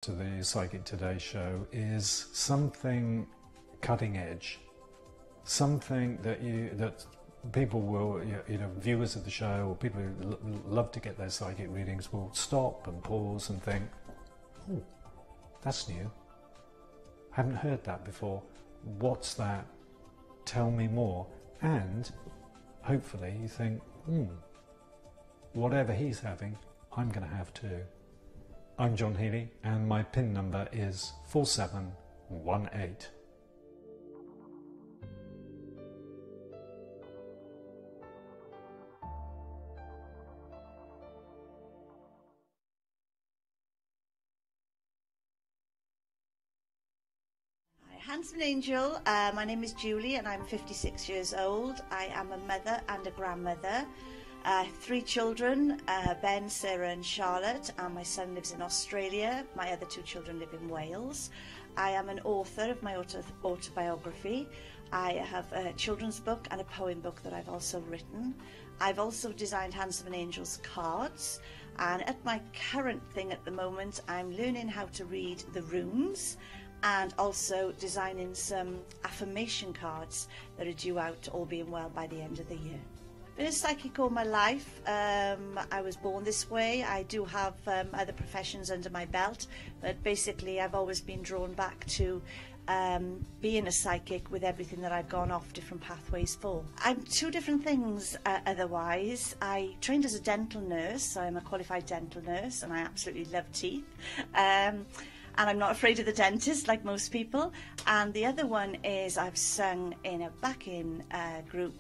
To the Psychic Today show is something cutting edge, something that people will, viewers of the show or people who love to get their psychic readings will stop and pause and think, oh, that's new. Haven't heard that before. What's that? Tell me more. And hopefully you think, whatever he's having, I'm going to have too. I'm John Healy and my PIN number is 4718. Handsome Angel, my name is Julie and I'm 56 years old. I am a mother and a grandmother. I have 3 children, Ben, Sarah and Charlotte, and my son lives in Australia. My other 2 children live in Wales. I am an author of my autobiography. I have a children's book and a poem book that I've also written. I've also designed Handsome Angel's cards, and at my current thing at the moment I'm learning how to read the runes and also designing some affirmation cards that are due out, all being well, by the end of the year. Been a psychic all my life. I was born this way. I do have other professions under my belt, but basically I've always been drawn back to being a psychic with everything that I've gone off different pathways for. I'm 2 different things otherwise. I trained as a dental nurse, so I'm a qualified dental nurse and I absolutely love teeth. And I'm not afraid of the dentist like most people. And the other one is I've sung in a backing group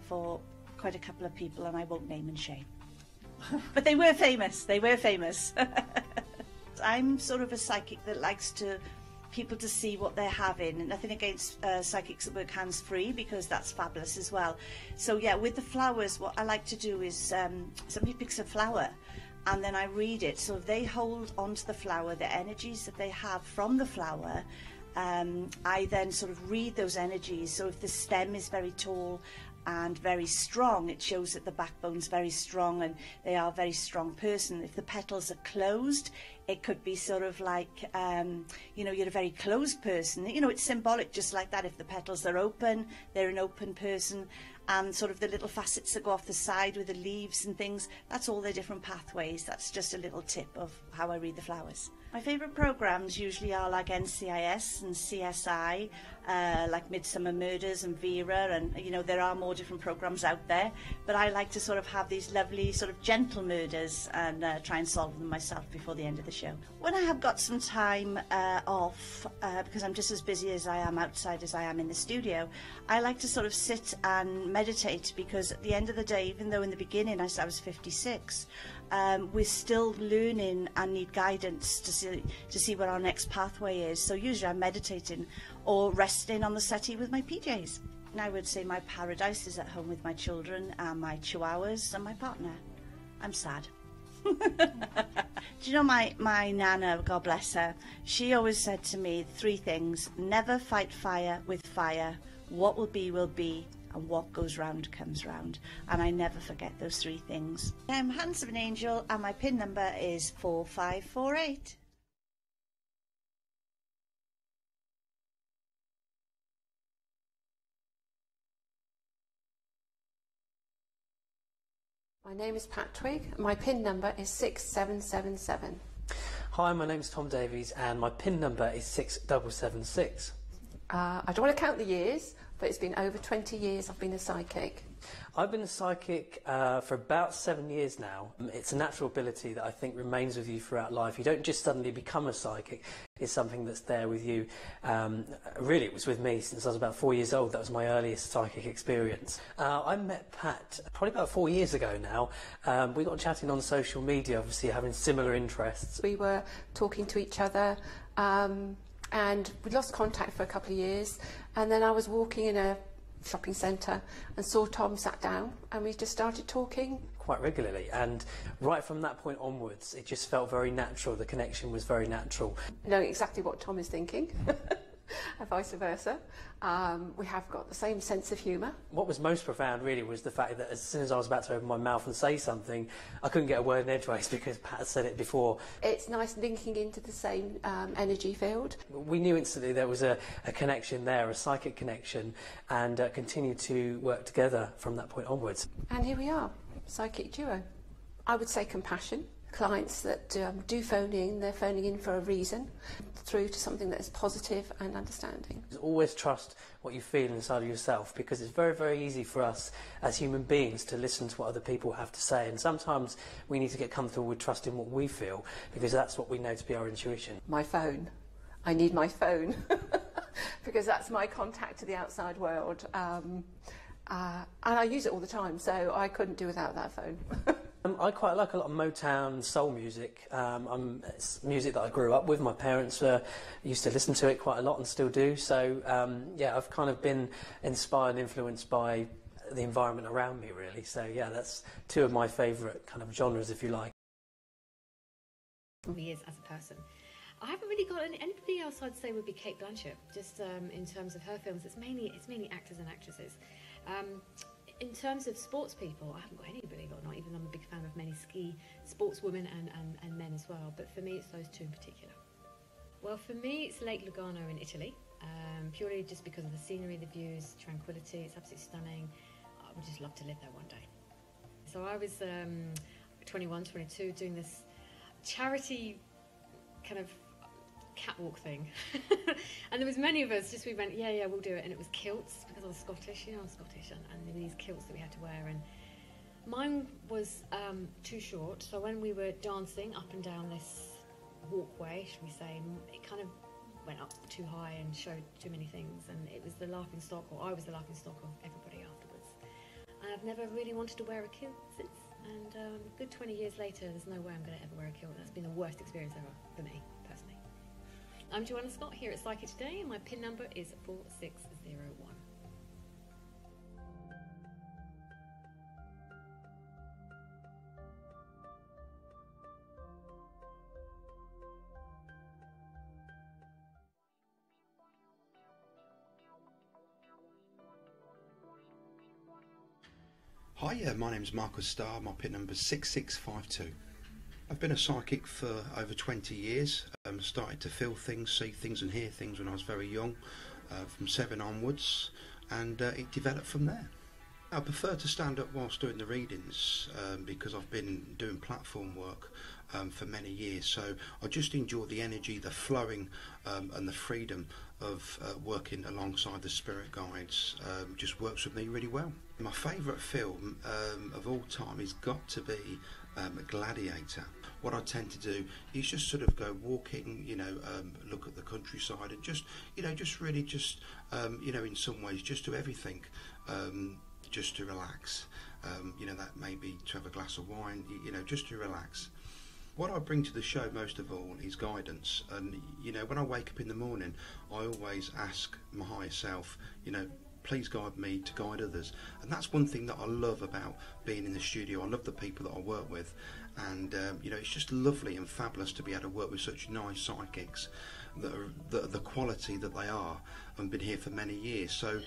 for quite a couple of people, and I won't name and shame. But they were famous. I'm sort of a psychic that likes people to see what they're having. Nothing against psychics that work hands-free, because that's fabulous as well. So yeah, with the flowers, what I like to do is somebody picks a flower and then I read it. So if they hold onto the flower, the energies that they have from the flower, I then sort of read those energies. So if the stem is very tall and very strong, it shows that the backbone's very strong and they are a very strong person. If the petals are closed, it could be sort of like, you're a very closed person. It's symbolic just like that. If the petals are open, they're an open person. And sort of the little facets that go off the side with the leaves and things, that's all their different pathways. That's just a little tip of how I read the flowers. My favourite programmes usually are like NCIS and CSI, like Midsummer Murders and Vera, and there are more different programmes out there, but I like to sort of have these lovely sort of gentle murders and try and solve them myself before the end of the show. When I have got some time off, because I'm just as busy as I am outside as I am in the studio, I like to sort of sit and meditate, because at the end of the day, even though in the beginning I said I was 56, we're still learning and need guidance to see what our next pathway is. So usually I'm meditating or resting on the settee with my PJs. And I would say my paradise is at home with my children and my chihuahuas and my partner. I'm sad. Do you know my Nana, God bless her, she always said to me 3 things: never fight fire with fire, what will be, and what goes round comes round. And I never forget those 3 things. I'm Handsome Angel and my PIN number is 4548. My name is Pat Twig, my PIN number is 6777. Hi, my name is Tom Davies and my PIN number is 6776. I don't want to count the years, but it's been over 20 years I've been a psychic. I've been a psychic for about 7 years now. It's a natural ability that I think remains with you throughout life. You don't just suddenly become a psychic. It's something that's there with you. Really, it was with me since I was about 4 years old. That was my earliest psychic experience. I met Pat probably about 4 years ago now. We got chatting on social media, obviously having similar interests. We were talking to each other, and we lost contact for a couple of years, and then I was walking in a shopping centre and saw Tom sat down, and we just started talking quite regularly, and right from that point onwards it just felt very natural. The connection was very natural. Knowing exactly what Tom is thinking and vice versa. We have got the same sense of humour. What was most profound really was the fact that as soon as I was about to open my mouth and say something, I couldn't get a word in edgeways because Pat had said it before. It's nice linking into the same energy field. We knew instantly there was a connection there, a psychic connection, and continued to work together from that point onwards. And here we are, psychic duo. I would say compassion. Clients that do phone in, they're phoning in for a reason, through to something that is positive and understanding. Always trust what you feel inside of yourself, because it's very, very easy for us as human beings to listen to what other people have to say, and sometimes we need to get comfortable with trusting what we feel, because that's what we know to be our intuition. My phone. I need my phone because that's my contact to the outside world, and I use it all the time, so I couldn't do without that phone. I quite like a lot of Motown soul music. It's music that I grew up with. My parents used to listen to it quite a lot and still do. So, yeah, I've kind of been inspired and influenced by the environment around me, really. So, yeah, that's two of my favourite kind of genres, if you like. Who he is as a person. I haven't really got anybody else I'd say would be Cate Blanchett, just in terms of her films. It's mainly actors and actresses. In terms of sports people, I haven't got any, believe it or not, even though I'm a big fan of many ski sportswomen and men as well. But for me, it's those two in particular. Well, for me, it's Lake Lugano in Italy, purely just because of the scenery, the views, tranquility. It's absolutely stunning. I would just love to live there one day. So I was 21, 22, doing this charity kind of catwalk thing. And there was many of us, we went, yeah, we'll do it. And it was kilts, because I was Scottish, I'm Scottish, and there were these kilts that we had to wear. And mine was too short, so when we were dancing up and down this walkway, should we say, it kind of went up too high and showed too many things, and it was the laughing stock, or I was the laughing stock of everybody afterwards. And I've never really wanted to wear a kilt since, and a good 20 years later, there's no way I'm going to ever wear a kilt. That's been the worst experience ever for me, personally. I'm Joanna Scott here at Psychic Today, and my PIN number is 4601. Hi, my name's Marcus Starr, my PIN number is 6652. I've been a psychic for over 20 years. Started to feel things, see things and hear things when I was very young, from 7 onwards, and it developed from there. I prefer to stand up whilst doing the readings because I've been doing platform work for many years, so I just enjoy the energy, the flowing and the freedom of working alongside the spirit guides. Just works with me really well. My favourite film of all time has got to be Gladiator. What I tend to do is just sort of go walking, look at the countryside, and just really in some ways just do everything, just to relax. That may be to have a glass of wine, just to relax. What I bring to the show most of all is guidance, and when I wake up in the morning, I always ask my higher self, please guide me to guide others. And that's one thing that I love about being in the studio. I love the people that I work with, and it's just lovely and fabulous to be able to work with such nice psychics that are the quality that they are, and been here for many years. So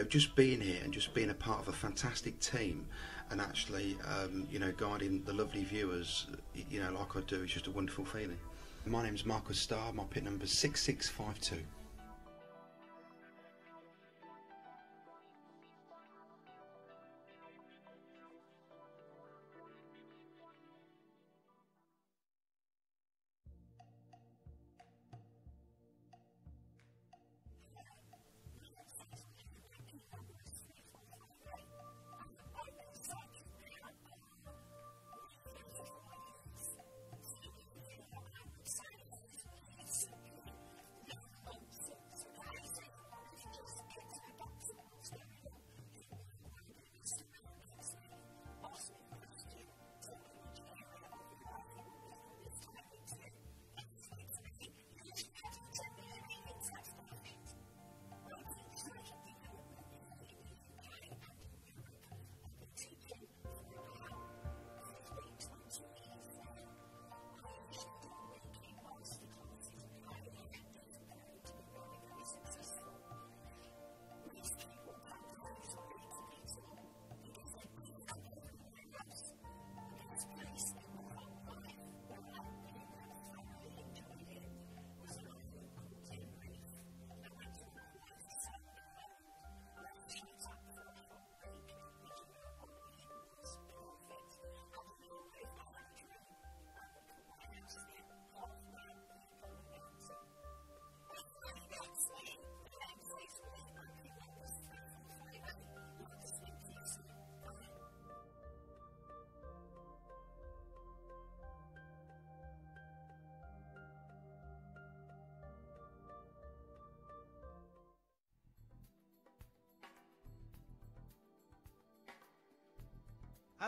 just being here and just being a part of a fantastic team, and actually guiding the lovely viewers like I do, is just a wonderful feeling. My name's Marcus Starr, my PIN number is 6652.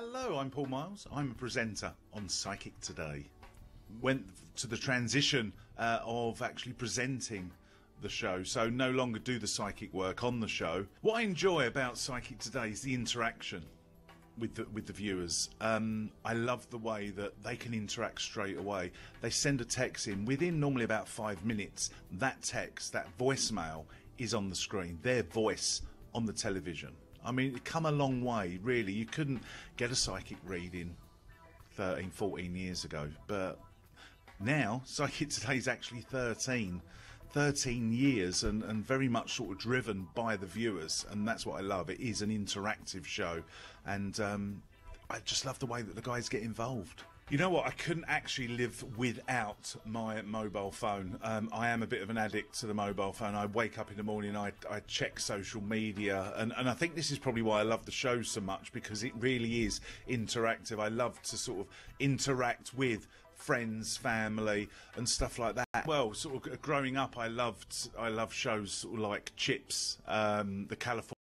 Hello, I'm Paul Miles. I'm a presenter on Psychic Today. Went to the transition of actually presenting the show, so no longer do the psychic work on the show. What I enjoy about Psychic Today is the interaction with the viewers. I love the way that they can interact straight away. They send a text in within normally about 5 minutes. That text, that voicemail, is on the screen. Their voice on the television. I mean, it's come a long way, really. You couldn't get a psychic reading 13, 14 years ago, but now Psychic Today is actually 13 years and very much sort of driven by the viewers, and that's what I love. It is an interactive show, and I just love the way that the guys get involved. You know what, I couldn't actually live without my mobile phone. I am a bit of an addict to the mobile phone. I wake up in the morning, I check social media, and I think this is probably why I love the show so much, because it really is interactive. I love to sort of interact with friends, family, and stuff like that. Well, sort of growing up, I loved shows sort of like Chips, the California